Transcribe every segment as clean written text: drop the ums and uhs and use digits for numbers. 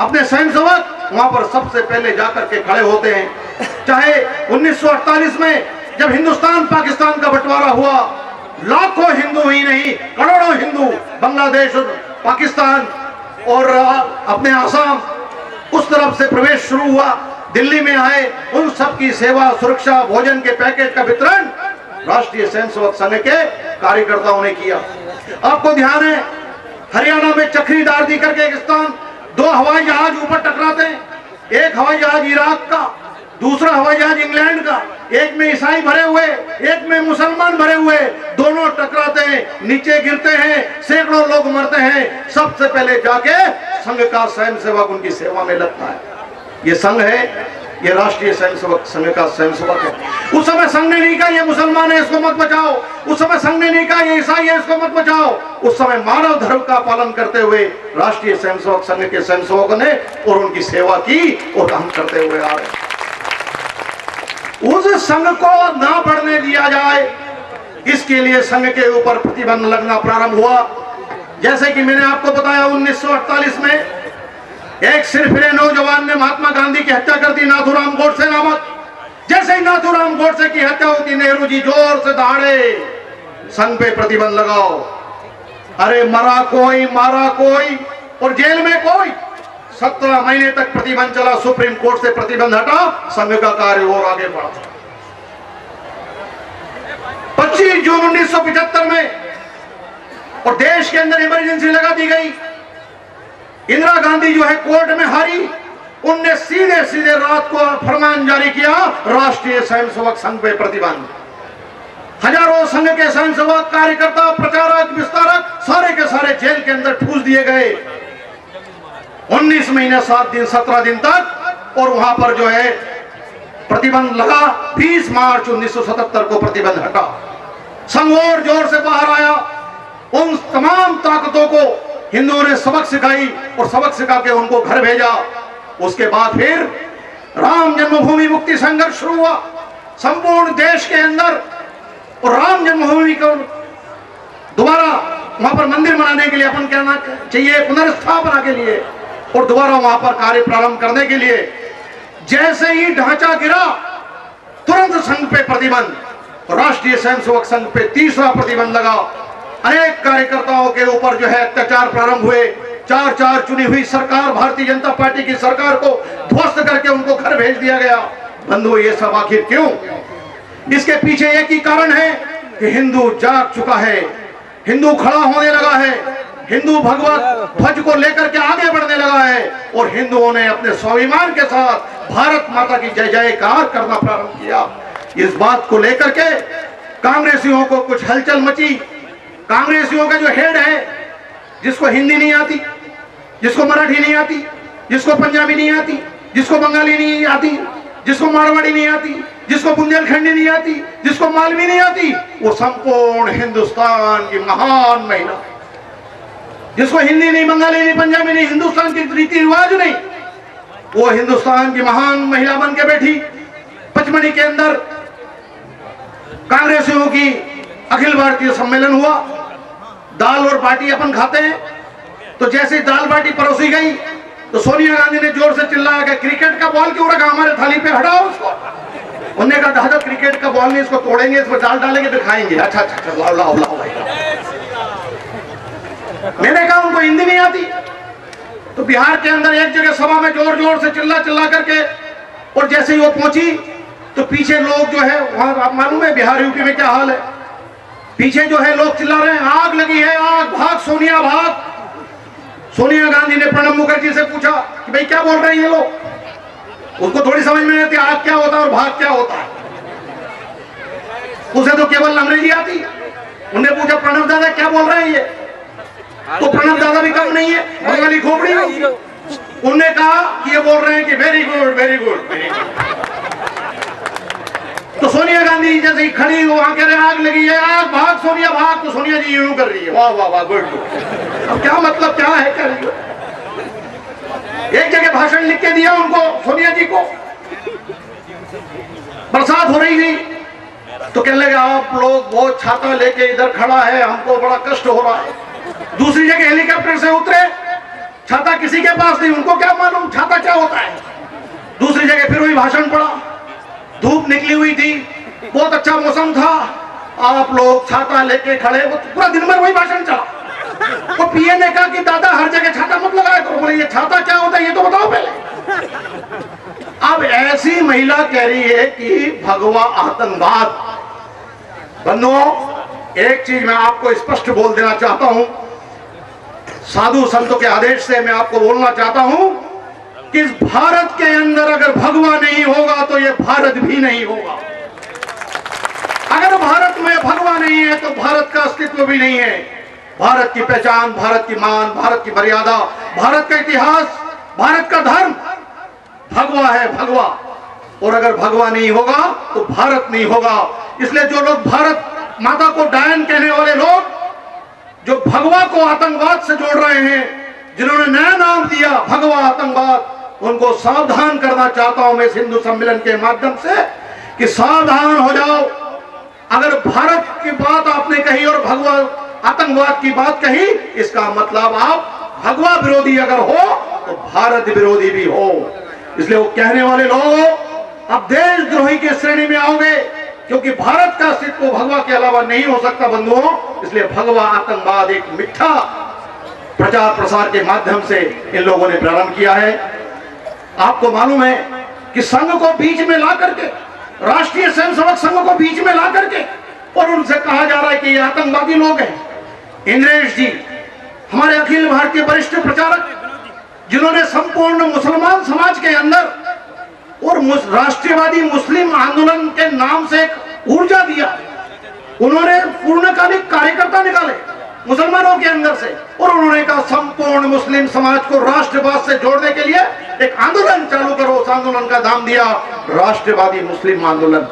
अपने स्वयंसेवक वहां पर सबसे पहले जाकर के खड़े होते हैं। चाहे 1948 में जब हिंदुस्तान पाकिस्तान का बंटवारा हुआ, लाखों हिंदू ही नहीं करोड़ों हिंदू बांग्लादेश और पाकिस्तान और अपने आसाम उस तरफ से प्रवेश शुरू हुआ, दिल्ली में आए, उन सब की सेवा, सुरक्षा, भोजन के पैकेट का वितरण राष्ट्रीय स्वयंसेवक संघ के कार्यकर्ताओं ने किया। आपको ध्यान है, हरियाणा में चक्री दार्दी करके एक स्थान, 2 हवाई जहाज ऊपर टकराते हैं, एक हवाई जहाज इराक का, दूसरा हवाई जहाज इंग्लैंड का, एक में ईसाई भरे हुए, एक में मुसलमान भरे हुए, दोनों टकराते हैं, नीचे गिरते हैं, सैकड़ों लोग मरते हैं। सबसे पहले जाके संघ का स्वयंसेवक उनकी सेवा में लगता है। ये संघ है, ये राष्ट्रीय स्वयंसेवक संघ का स्वयंसेवक है। उस समय संघ ने नहीं कहा ये मुसलमान है इसको मत बचाओ, उस समय संघ ने नहीं कहा ये ईसाई है इसको मत बचाओ। उस समय मानव धर्म का पालन करते हुए राष्ट्रीय स्वयंसेवक संघ के स्वयंसेवकों ने और उनकी सेवा की और हम करते हुए आ रहे। उस संघ को ना बढ़ने दिया जाए, इसके लिए संघ के ऊपर प्रतिबंध लगना प्रारंभ हुआ। जैसे कि मैंने आपको बताया, 1948 में एक सिरफिरे नौजवान ने महात्मा गांधी की हत्या कर दी, नाथूराम गोडसे नामक। जैसे ही नाथूराम गोडसे की हत्या होती, नेहरू जी जोर से दहाड़े, संघ पे प्रतिबंध लगाओ। अरे मरा कोई, मारा कोई और जेल में कोई। 17 महीने तक प्रतिबंध चला, सुप्रीम कोर्ट से प्रतिबंध हटा, संघ का कार्य और आगे बढ़ा। 25 जून 1975 में और देश के अंदर इमरजेंसी लगा दी गई। इंदिरा गांधी जो है कोर्ट में हारी, उनने सीधे सीधे रात को फरमान जारी किया, राष्ट्रीय स्वयंसेवक संघ पे प्रतिबंध। हजारों संघ के स्वयंसेवक, कार्यकर्ता, प्रचारक, विस्तारक सारे के सारे जेल के अंदर ठूस दिए गए। 19 महीने 7 दिन 17 दिन तक, और वहां पर जो है प्रतिबंध लगा। 20 मार्च 1977 को प्रतिबंध हटा, संघ और जोर से बाहर आया। उन तमाम ताकतों को हिंदुओं ने सबक सिखाई और सबक सिखा के उनको घर भेजा। उसके बाद फिर राम जन्मभूमि मुक्ति संघर्ष शुरू हुआ संपूर्ण देश के अंदर, और राम जन्मभूमि को दोबारा वहां पर मंदिर बनाने के लिए अपन कहना चाहिए, पुनर्स्थापना के लिए, और दोबारा वहां पर कार्य प्रारंभ करने के लिए। जैसे ही ढांचा गिरा, तुरंत संघ पे प्रतिबंध, राष्ट्रीय स्वयंसेवक संघ पे तीसरा प्रतिबंध लगा। अनेक कार्यकर्ताओं के ऊपर जो है अत्याचार प्रारंभ हुए। 4-4 चुनी हुई सरकार, भारतीय जनता पार्टी की सरकार को ध्वस्त करके उनको घर भेज दिया गया। बंधुओं, ये सब आखिर क्यों? इसके पीछे एक ही कारण है कि हिंदू जाग चुका है, हिंदू खड़ा होने लगा है, हिंदू भगवत ध्वज को लेकर के आगे बढ़ने लगा है, और हिंदुओं ने अपने स्वाभिमान के साथ भारत माता की जय जयकार करना प्रारंभ किया। इस बात को लेकर के कांग्रेसियों को कुछ हलचल मची। कांग्रेसियों का जो हेड है, जिसको हिंदी नहीं आती, जिसको मराठी नहीं आती, जिसको पंजाबी नहीं आती, जिसको बंगाली नहीं आती, जिसको मारवाड़ी नहीं आती, जिसको बुंदेलखंडी नहीं आती, जिसको मालवी नहीं आती, वो संपूर्ण हिंदुस्तान की महान महिला, जिसको हिंदी नहीं, बंगाली नहीं, पंजाबी नहीं, हिंदुस्तान के रीति रिवाज नहीं, वो हिंदुस्तान की महान महिला बन के बैठी। पचमढ़ी के अंदर कांग्रेसियों की अखिल भारतीय सम्मेलन हुआ। दाल और बाटी अपन खाते हैं, तो जैसे दाल बाटी परोसी गई तो सोनिया गांधी ने जोर से चिल्लाया कि क्रिकेट का बॉल क्यों रखा हमारे थाली पे, हटाओ उसको। उन्होंने कहा दादा क्रिकेट का बॉल नहीं, इसको तोड़ेंगे, इसमें दाल डालेंगे फिर खाएंगे। अच्छा अच्छा, लाओ लाओ लाओ भाई। मैंने कहा उनको हिंदी नहीं आती, तो बिहार के अंदर एक जगह सभा में जोर जोर से चिल्ला चिल्ला करके, और जैसे ही वो पहुंची तो पीछे लोग जो है वहां, आप मालूम है बिहार यूपी में क्या हाल है, पीछे जो है लोग चिल्ला रहे हैं आग लगी है, आग, भाग सोनिया भाग। सोनिया गांधी ने प्रणब मुखर्जी से पूछा कि भाई क्या बोल रहे हैं ये लोग। उसको थोड़ी समझ में नहीं आती आग क्या होता है और भाग क्या होता है, उसे तो केवल अंग्रेजी आती। उन्हें पूछा प्रणब दादा क्या बोल रहे हैं ये, तो प्रणब दादा भी कम नहीं है, बंगाली खोपड़ी। उन्होंने कहा कि ये बोल रहे हैं कि very good very good very good. तो सोनिया गांधी जैसे खड़ी वहां कह रहे आग लगी है, आग भाग सोनिया भाग, तो सोनिया जी यूं कर रही है, वाह वाह वाह गुड गुड। अब क्या मतलब क्या है, क्या रही है? एक जगह भाषण लिख के दिया उनको, सोनिया जी को। बरसात हो रही थी तो कहने लगे आप लोग बहुत छाता लेके इधर खड़ा है, हमको बड़ा कष्ट हो रहा है। दूसरी जगह हेलीकॉप्टर से उतरे, छाता किसी के पास नहीं, उनको क्या मालूम भी भाषण पढ़ा, धूप निकली हुई थी, बहुत अच्छा मौसम था, आप लोग छाता लेके खड़े, वो पूरा दिन भर वही भाषण चला। वो पीए ने कहा कि दादा हर जगह छाता मत लगाया करो। बोले ये छाता क्या होता है ये तो बताओ पहले। अब ऐसी महिला कह रही है कि भगवा आतंकवाद। बंधुओं, एक चीज मैं आपको स्पष्ट बोल देना चाहता हूं, साधु संतों के आदेश से मैं आपको बोलना चाहता हूं कि इस भारत के अंदर अगर भगवा नहीं होगा तो ये भारत भी नहीं होगा। अगर भारत में भगवा नहीं है तो भारत का अस्तित्व भी नहीं है। भारत की पहचान, भारत की मान, भारत की मर्यादा, भारत का इतिहास, भारत का धर्म भगवा है, भगवा। और अगर भगवा नहीं होगा तो भारत नहीं होगा। इसलिए जो लोग भारत माता को डायन कहने वाले लोग, जो भगवा को आतंकवाद से जोड़ रहे हैं, जिन्होंने नया नाम दिया भगवा आतंकवाद, उनको सावधान करना चाहता हूं मैं इस हिंदू सम्मेलन के माध्यम से कि सावधान हो जाओ। अगर भारत की बात आपने कही और भगवा आतंकवाद की बात कही, इसका मतलब आप भगवा विरोधी अगर हो तो भारत विरोधी भी हो। इसलिए वो कहने वाले लोग अब देशद्रोही की श्रेणी में आओगे, क्योंकि भारत का अस्तित्व भगवा के अलावा नहीं हो सकता बंधुओं। इसलिए भगवा आतंकवाद एक मिथ्या प्रचार प्रसार के माध्यम से इन लोगों ने प्रारंभ किया है। आपको मालूम है कि संघ को बीच में ला करके, राष्ट्रीय स्वयंसेवक संघ को बीच में ला करके, और उनसे कहा जा रहा है कि ये आतंकवादी लोग हैं। इंद्रेश जी हमारे अखिल भारतीय वरिष्ठ प्रचारक, जिन्होंने संपूर्ण मुसलमान समाज के अंदर और राष्ट्रीयवादी मुस्लिम आंदोलन के नाम से एक ऊर्जा दिया, उन्होंने पूर्णकालिक कार्यकर्ता निकाले मुसलमानों के अंदर से, और उन्होंने कहा संपूर्ण मुस्लिम समाज को राष्ट्रवाद से जोड़ने के लिए एक आंदोलन चालू करो। उस आंदोलन का नाम दिया राष्ट्रवादी मुस्लिम आंदोलन।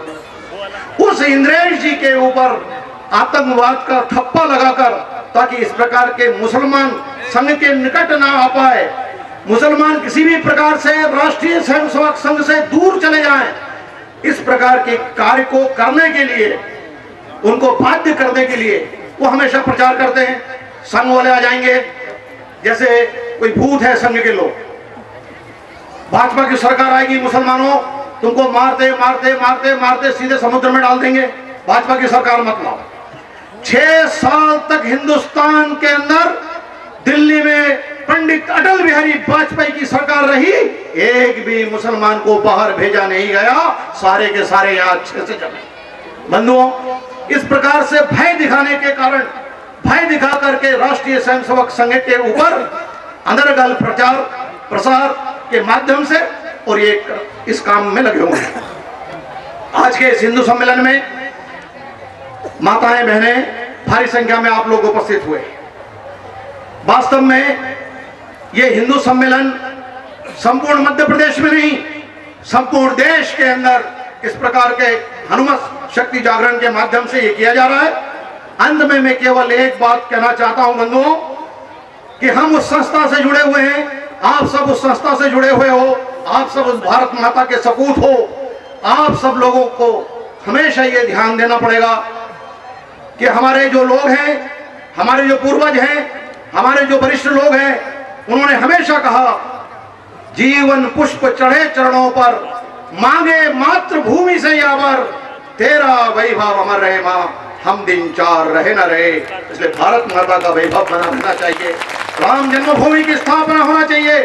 उस इंद्रेश जी के ऊपर आतंकवाद का ठप्पा लगाकर, ताकि इस प्रकार के मुसलमान संघ के निकट ना आ पाए, मुसलमान किसी भी प्रकार से राष्ट्रीय स्वयंसेवक संघ से दूर चले जाएं, इस प्रकार के कार्य को करने के लिए, उनको बाध्य करने के लिए वो हमेशा प्रचार करते हैं। संघ वाले आ जाएंगे, जैसे कोई भूत है संघ के लोग, भाजपा की सरकार आएगी, मुसलमानों तुमको मारते मारते मारते मारते सीधे समुद्र में डाल देंगे, भाजपा की सरकार मत लाओ। 6 साल तक हिंदुस्तान के अंदर दिल्ली में पंडित अटल बिहारी वाजपेयी की सरकार रही, एक भी मुसलमान को बाहर भेजा नहीं गया, सारे के सारे यहाँ अच्छे से जमे। बंधुओं, इस प्रकार से भय दिखाने के कारण, भय दिखा करके राष्ट्रीय स्वयंसेवक संघ के ऊपर अंतर्गत प्रचार प्रसार के माध्यम से और ये इस काम में लगे हुए हैं। आज के इस हिंदू सम्मेलन में माताएं बहनें भारी संख्या में आप लोग उपस्थित हुए। वास्तव में ये हिंदू सम्मेलन संपूर्ण मध्य प्रदेश में नहीं, संपूर्ण देश के अंदर इस प्रकार के हनुमत शक्ति जागरण के माध्यम से ये किया जा रहा है। अंत में मैं केवल एक बात कहना चाहता हूं बंधुओं, कि हम उस संस्था से जुड़े हुए हैं, आप सब उस संस्था से जुड़े हुए हो, आप सब उस भारत माता के सपूत हो। आप सब लोगों को हमेशा ये ध्यान देना पड़ेगा कि हमारे जो लोग हैं, हमारे जो पूर्वज हैं, हमारे जो वरिष्ठ लोग हैं, उन्होंने हमेशा कहा जीवन पुष्प चढ़े चरणों पर, मांगे मातृभूमि से यावर, तेरा वैभव अमर रहे माँ, हम दिन चार रहे न रहे। इसलिए भारत माता का वैभव बना रहना चाहिए, राम जन्मभूमि की स्थापना होना चाहिए,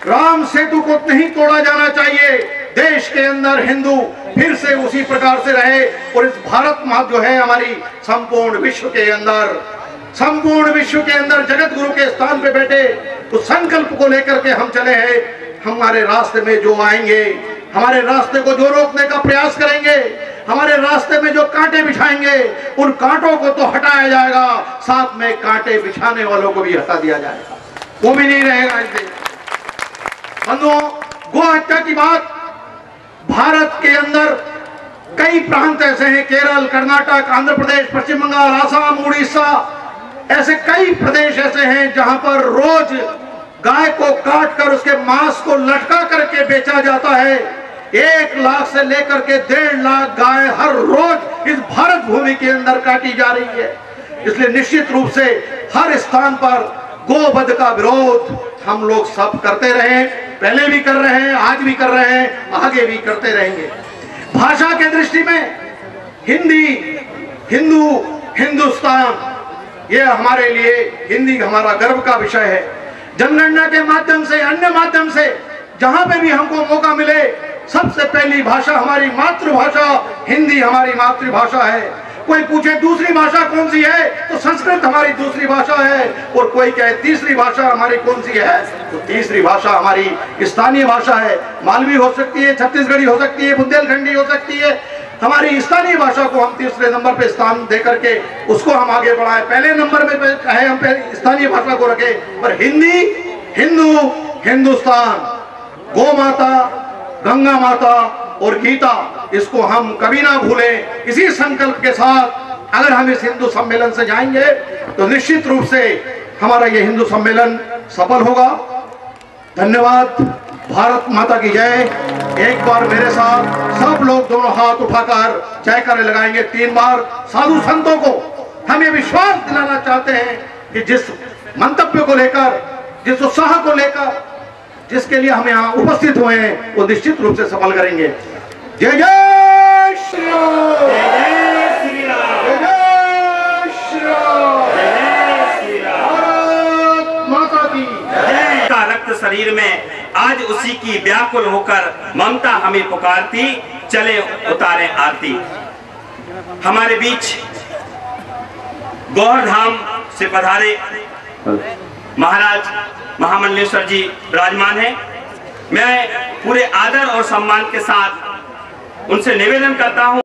राम सेतु को नहीं तोड़ा जाना चाहिए, देश के अंदर हिंदू फिर से उसी प्रकार से रहे। और इस भारत माँ जो है हमारी संपूर्ण विश्व के अंदर, संपूर्ण विश्व के अंदर जगत गुरु के स्थान पे बैठे, तो संकल्प को लेकर के हम चले हैं। हमारे रास्ते में जो आएंगे, हमारे रास्ते को जो रोकने का प्रयास करेंगे, हमारे रास्ते में जो कांटे बिछाएंगे, उन कांटों को तो हटाया जाएगा, साथ में कांटे बिछाने वालों को भी हटा दिया जाएगा, वो भी नहीं रहेगा। इसलिए बंधुओं, गो हत्या की बात भारत के अंदर कई प्रांत ऐसे हैं, केरल, कर्नाटक, आंध्र प्रदेश, पश्चिम बंगाल, आसाम, उड़ीसा, ऐसे कई प्रदेश ऐसे हैं जहां पर रोज गाय को काटकर उसके मांस को लटका करके बेचा जाता है। 1 लाख से लेकर के 1.5 लाख गाय हर रोज इस भारत भूमि के अंदर काटी जा रही है। इसलिए निश्चित रूप से हर स्थान पर गोवध का विरोध हम लोग सब करते रहे। पहले भी कर रहे हैं, आज भी कर रहे हैं, आगे भी करते रहेंगे। भाषा के दृष्टि में हिंदी, हिंदू, हिंदुस्तान, ये हमारे लिए हिंदी हमारा गर्व का विषय है। जनगणना के माध्यम से, अन्य माध्यम से जहां पे भी हमको मौका मिले, सबसे पहली भाषा हमारी मातृभाषा हिंदी हमारी मातृभाषा है। कोई पूछे दूसरी भाषा कौन सी है, तो संस्कृत हमारी दूसरी भाषा है, और कोई कहे तीसरी भाषा हमारी कौन सी है, तो तीसरी भाषा हमारी स्थानीय भाषा है। मालवी हो सकती है, छत्तीसगढ़ी हो सकती है, बुंदेलखंडी हो सकती है। हमारी स्थानीय भाषा को हम तीसरे नंबर पे स्थान दे करके उसको हम आगे बढ़ाएं। पहले नंबर में कहे हम स्थानीय भाषा को रखें, पर हिंदी, हिंदू, हिंदुस्तान, गौ माता, गंगा माता और गीता, इसको हम कभी ना भूलें। इसी संकल्प के साथ अगर हम इस हिंदू सम्मेलन से जाएंगे तो निश्चित रूप से हमारा ये हिंदू सम्मेलन सफल होगा। धन्यवाद। भारत माता की जय। एक बार मेरे साथ सब लोग दोनों हाथ उठाकर जयकारे लगाएंगे 3 बार। साधु संतों को हम ये विश्वास दिलाना चाहते हैं कि जिस मंतव्य को लेकर, जिस उत्साह को लेकर, जिसके लिए हम यहाँ उपस्थित हुए हैं, वो निश्चित रूप से सफल करेंगे। जय जय श्री राम, जय श्री राम, जय श्री राम, जय श्री राम। भारत माता की जय। का रक्त शरीर में आज उसी की व्याकुल होकर ममता हमें पुकारती, चले उतारे आरती। हमारे बीच गौहर धाम से पधारे महाराज महामंडलेश्वर जी विराजमान हैं। मैं पूरे आदर और सम्मान के साथ उनसे निवेदन करता हूं